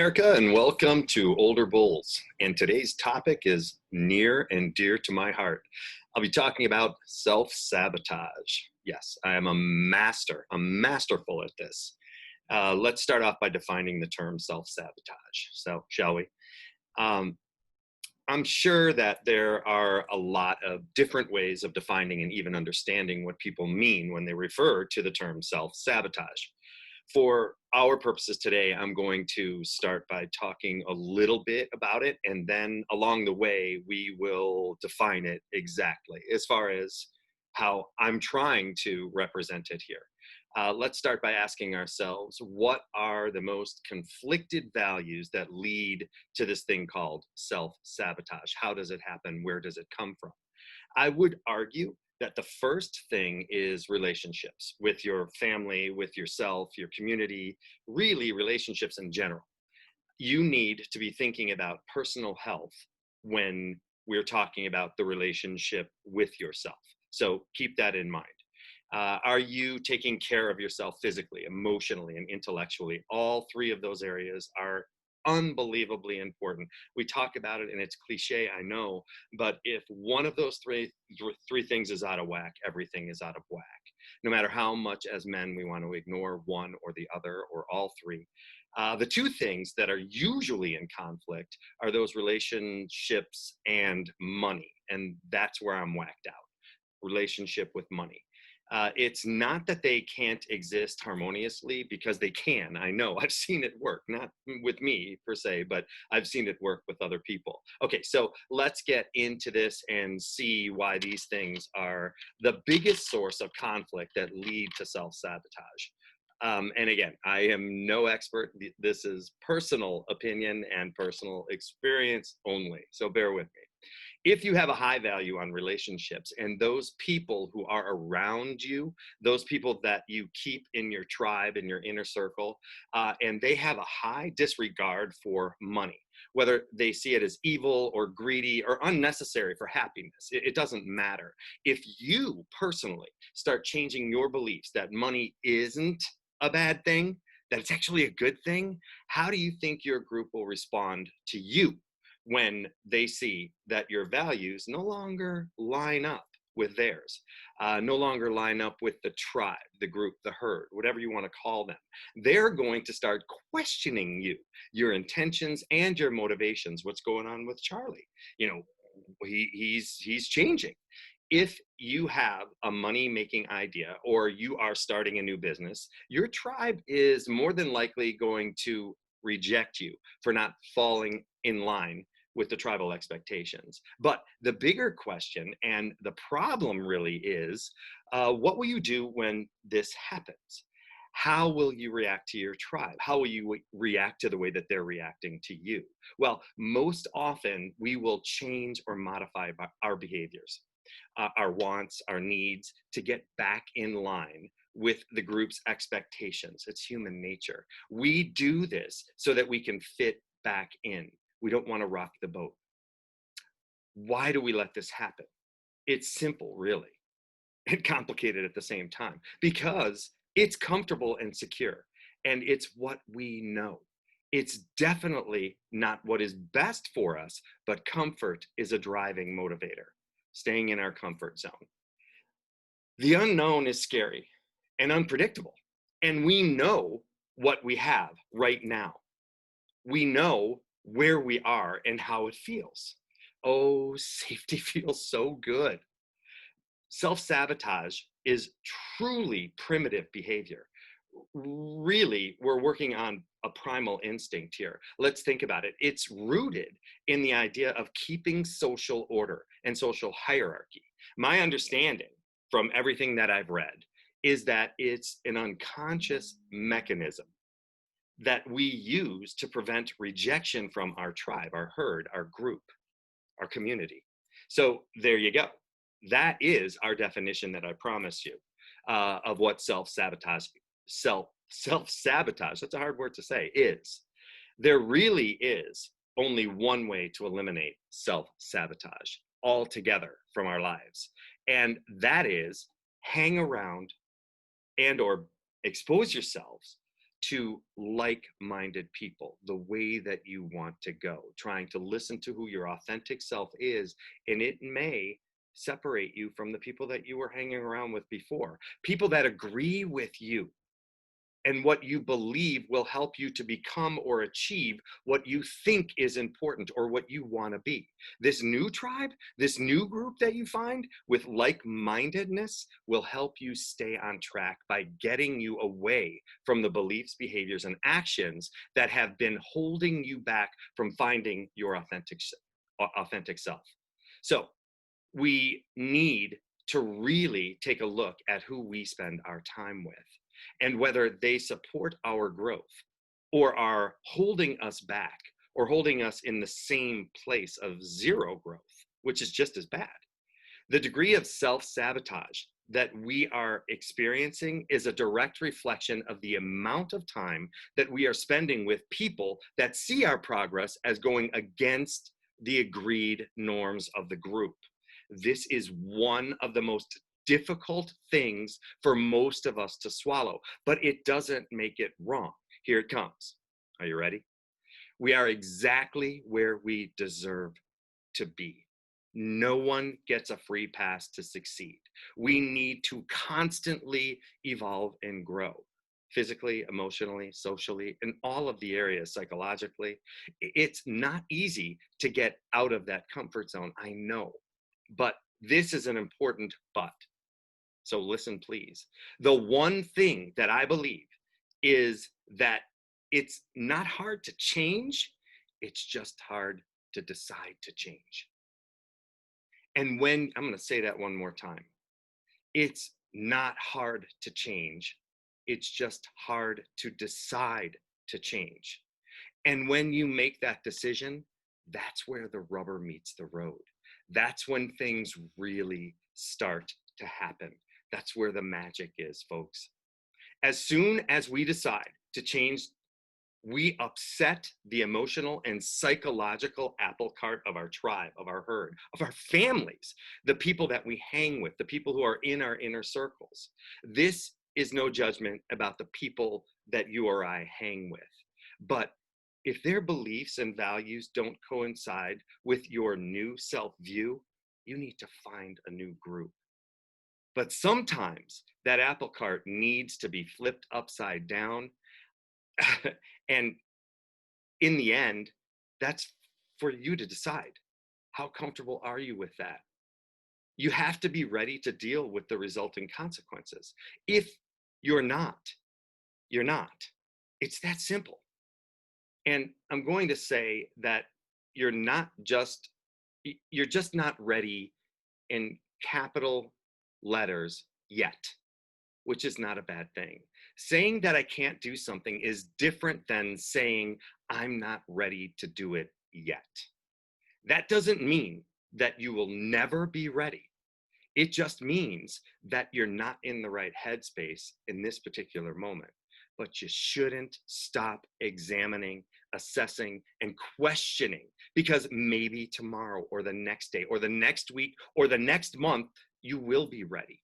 America, and welcome to Older Bulls. And today's topic is near and dear to my heart. I'll be talking about self-sabotage. Yes, I am I'm masterful at this. Let's start off by defining the term self-sabotage. So, shall we? I'm sure that there are a lot of different ways of defining and even understanding what people mean when they refer to the term self-sabotage. For our purposes today, I'm going to start by talking a little bit about it, and then along the way, we will define it exactly as far as how I'm trying to represent it here. Let's start by asking ourselves, what are the most conflicted values that lead to this thing called self-sabotage? How does it happen? Where does it come from? I would argue that the first thing is relationships with your family, with yourself, your community, really relationships in general. You need to be thinking about personal health when we're talking about the relationship with yourself. So keep that in mind. Are you taking care of yourself physically, emotionally, and intellectually? All three of those areas are unbelievably important. We talk about it and it's cliche, I know, but if one of those three things is out of whack, everything is out of whack. No matter how much as men we want to ignore one or the other or all three. The two things that are usually in conflict are those relationships and money. And that's where I'm whacked out. Relationship with money. It's not that they can't exist harmoniously, because they can. I know, I've seen it work, not with me per se, but I've seen it work with other people. Okay, so let's get into this and see why these things are the biggest source of conflict that lead to self-sabotage. And again, I am no expert. This is personal opinion and personal experience only, so bear with me. If you have a high value on relationships and those people who are around you, those people that you keep in your tribe, in your inner circle, and they have a high disregard for money, whether they see it as evil or greedy or unnecessary for happiness, it doesn't matter. If you personally start changing your beliefs that money isn't a bad thing, that it's actually a good thing, how do you think your group will respond to you when they see that your values no longer line up with theirs, no longer line up with the tribe, the group, the herd, whatever you want to call them? They're going to start questioning you, your intentions and your motivations. What's going on with Charlie? You know, he's changing. If you have a money-making idea or you are starting a new business, your tribe is more than likely going to reject you for not falling in line with the tribal expectations. But the bigger question and the problem really is, what will you do when this happens? How will you react to your tribe? How will you react to the way that they're reacting to you? Well, most often we will change or modify our behaviors, our wants, our needs, to get back in line with the group's expectations. It's human nature. We do this so that we can fit back in. We don't want to rock the boat. Why do we let this happen? It's simple, really, and complicated at the same time, because it's comfortable and secure, and it's what we know. It's definitely not what is best for us, but comfort is a driving motivator, staying in our comfort zone. The unknown is scary and unpredictable, and we know what we have right now. We know where we are and how it feels. Oh, safety feels so good. Self-sabotage is truly primitive behavior. Really, we're working on a primal instinct here. Let's think about it. It's rooted in the idea of keeping social order and social hierarchy. My understanding from everything that I've read is that it's an unconscious mechanism that we use to prevent rejection from our tribe, our herd, our group, our community. So there you go. That is our definition that I promised you of what self-sabotage, self-sabotage, that's a hard word to say, is. There really is only one way to eliminate self-sabotage altogether from our lives. And that is hang around and or expose yourselves to like-minded people, the way that you want to go, trying to listen to who your authentic self is, and it may separate you from the people that you were hanging around with before. People that agree with you and what you believe will help you to become or achieve what you think is important or what you want to be. This new tribe, this new group that you find with like-mindedness will help you stay on track by getting you away from the beliefs, behaviors, and actions that have been holding you back from finding your authentic self. So we need to really take a look at who we spend our time with and whether they support our growth or are holding us back or holding us in the same place of zero growth, which is just as bad. The degree of self-sabotage that we are experiencing is a direct reflection of the amount of time that we are spending with people that see our progress as going against the agreed norms of the group. This is one of the most difficult things for most of us to swallow, but it doesn't make it wrong. Here it comes. Are you ready? We are exactly where we deserve to be. No one gets a free pass to succeed. We need to constantly evolve and grow, physically, emotionally, socially, in all of the areas, psychologically. It's not easy to get out of that comfort zone, I know, but this is an important but. So listen, please. The one thing that I believe is that it's not hard to change, it's just hard to decide to change. And when, I'm going to say that one more time, it's not hard to change, it's just hard to decide to change. And when you make that decision, that's where the rubber meets the road. That's when things really start to happen. That's where the magic is, folks. As soon as we decide to change, we upset the emotional and psychological apple cart of our tribe, of our herd, of our families, the people that we hang with, the people who are in our inner circles. This is no judgment about the people that you or I hang with. But if their beliefs and values don't coincide with your new self-view, you need to find a new group. But sometimes that apple cart needs to be flipped upside down. And in the end, that's for you to decide. How comfortable are you with that? You have to be ready to deal with the resulting consequences. If you're not, you're not. It's that simple. And I'm going to say that you're just not ready in capital letters yet, which is not a bad thing. Saying that I can't do something is different than saying I'm not ready to do it yet. That doesn't mean that you will never be ready. It just means that you're not in the right headspace in this particular moment. But you shouldn't stop examining, assessing, and questioning, because maybe tomorrow or the next day or the next week or the next month, you will be ready.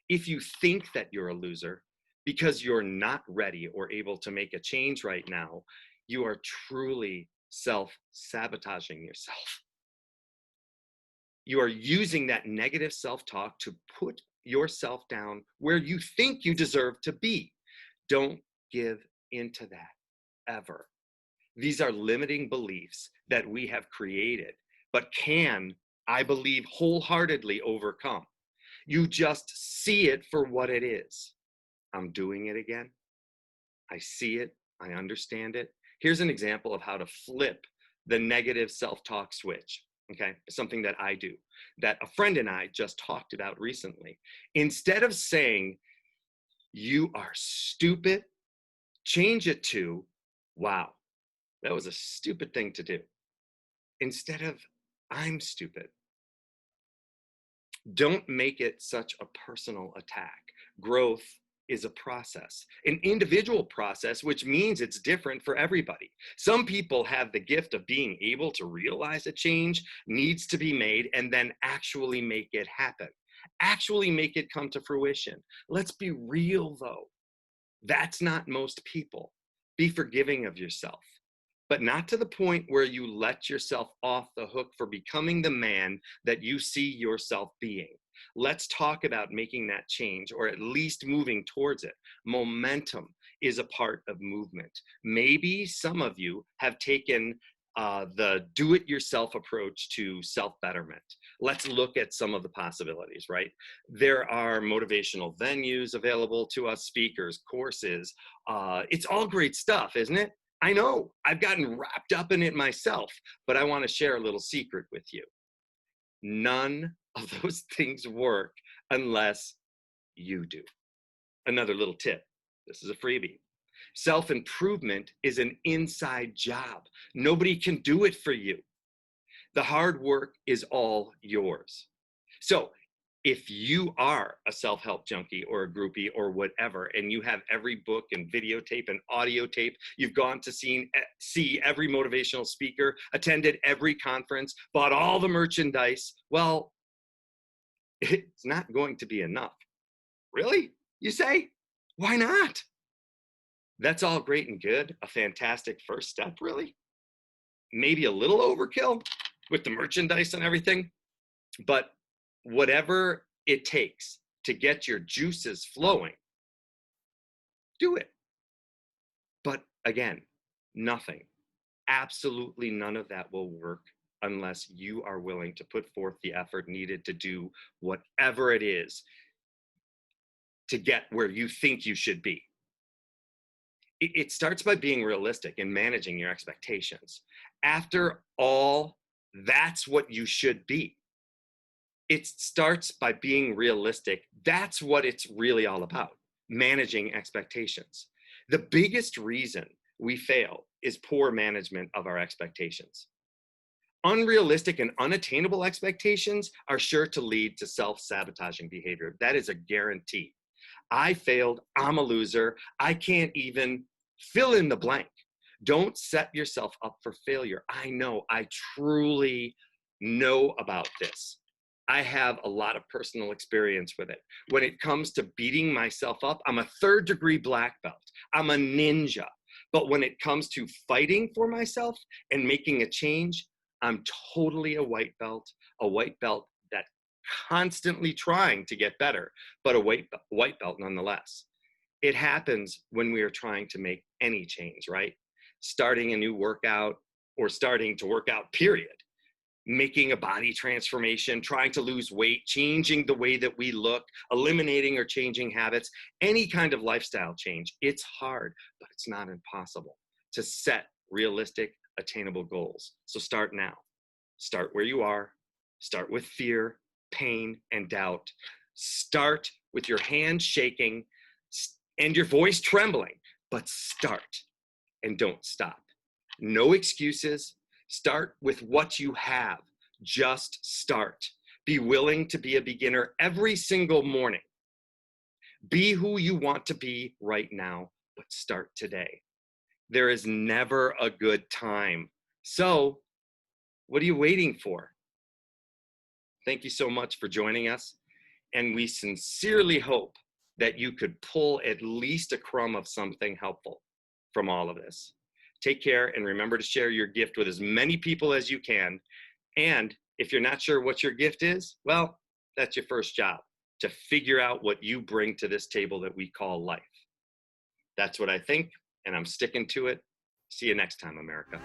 If you think that you're a loser because you're not ready or able to make a change right now, you are truly self-sabotaging yourself. You are using that negative self-talk to put yourself down where you think you deserve to be. Don't give into that ever. These are limiting beliefs that we have created, but can, I believe, wholeheartedly overcome. You just see it for what it is. I'm doing it again. I see it. I understand it. Here's an example of how to flip the negative self-talk switch. Okay, something that I do, that a friend and I just talked about recently. Instead of saying, you are stupid, change it to, wow, that was a stupid thing to do. Instead of, I'm stupid. Don't make it such a personal attack. Growth is a process, an individual process, which means it's different for everybody. Some people have the gift of being able to realize a change needs to be made and then actually make it happen, actually make it come to fruition. Let's be real though. That's not most people. Be forgiving of yourself, but not to the point where you let yourself off the hook for becoming the man that you see yourself being. Let's talk about making that change, or at least moving towards it. Momentum is a part of movement. Maybe some of you have taken the do-it-yourself approach to self-betterment. Let's look at some of the possibilities, right? There are motivational venues available to us, speakers, courses. It's all great stuff, isn't it? I know, I've gotten wrapped up in it myself, but I want to share a little secret with you. None of those things work unless you do. Another little tip. This is a freebie. Self-improvement is an inside job. Nobody can do it for you. The hard work is all yours. So if you are a self-help junkie or a groupie or whatever, and you have every book and videotape and audio tape, you've gone to see every motivational speaker, attended every conference, bought all the merchandise, well, it's not going to be enough. Really? You say? Why not? That's all great and good. A fantastic first step, really. Maybe a little overkill with the merchandise and everything, but whatever it takes to get your juices flowing, do it. But again, nothing, absolutely none of that will work unless you are willing to put forth the effort needed to do whatever it is to get where you think you should be. It starts by being realistic and managing your expectations. After all, that's what you should be. It starts by being realistic. That's what it's really all about, managing expectations. The biggest reason we fail is poor management of our expectations. Unrealistic and unattainable expectations are sure to lead to self-sabotaging behavior. That is a guarantee. I failed, I'm a loser, I can't even fill in the blank. Don't set yourself up for failure. I know, I truly know about this. I have a lot of personal experience with it. When it comes to beating myself up, I'm a 3rd-degree black belt. I'm a ninja. But when it comes to fighting for myself and making a change, I'm totally a white belt that constantly trying to get better, but a white belt nonetheless. It happens when we are trying to make any change, right? Starting a new workout or starting to work out, period. Making a body transformation, trying to lose weight, changing the way that we look, eliminating or changing habits, any kind of lifestyle change. It's hard, but it's not impossible to set realistic, attainable goals. So start now. Start where you are. Start with fear, pain, and doubt. Start with your hands shaking and your voice trembling, but start and don't stop. No excuses. Start with what you have. Just start. Be willing to be a beginner every single morning. Be who you want to be right now, but start today. There is never a good time. So, what are you waiting for? Thank you so much for joining us. And we sincerely hope that you could pull at least a crumb of something helpful from all of this. Take care and remember to share your gift with as many people as you can. And if you're not sure what your gift is, well, that's your first job, to figure out what you bring to this table that we call life. That's what I think, and I'm sticking to it. See you next time, America.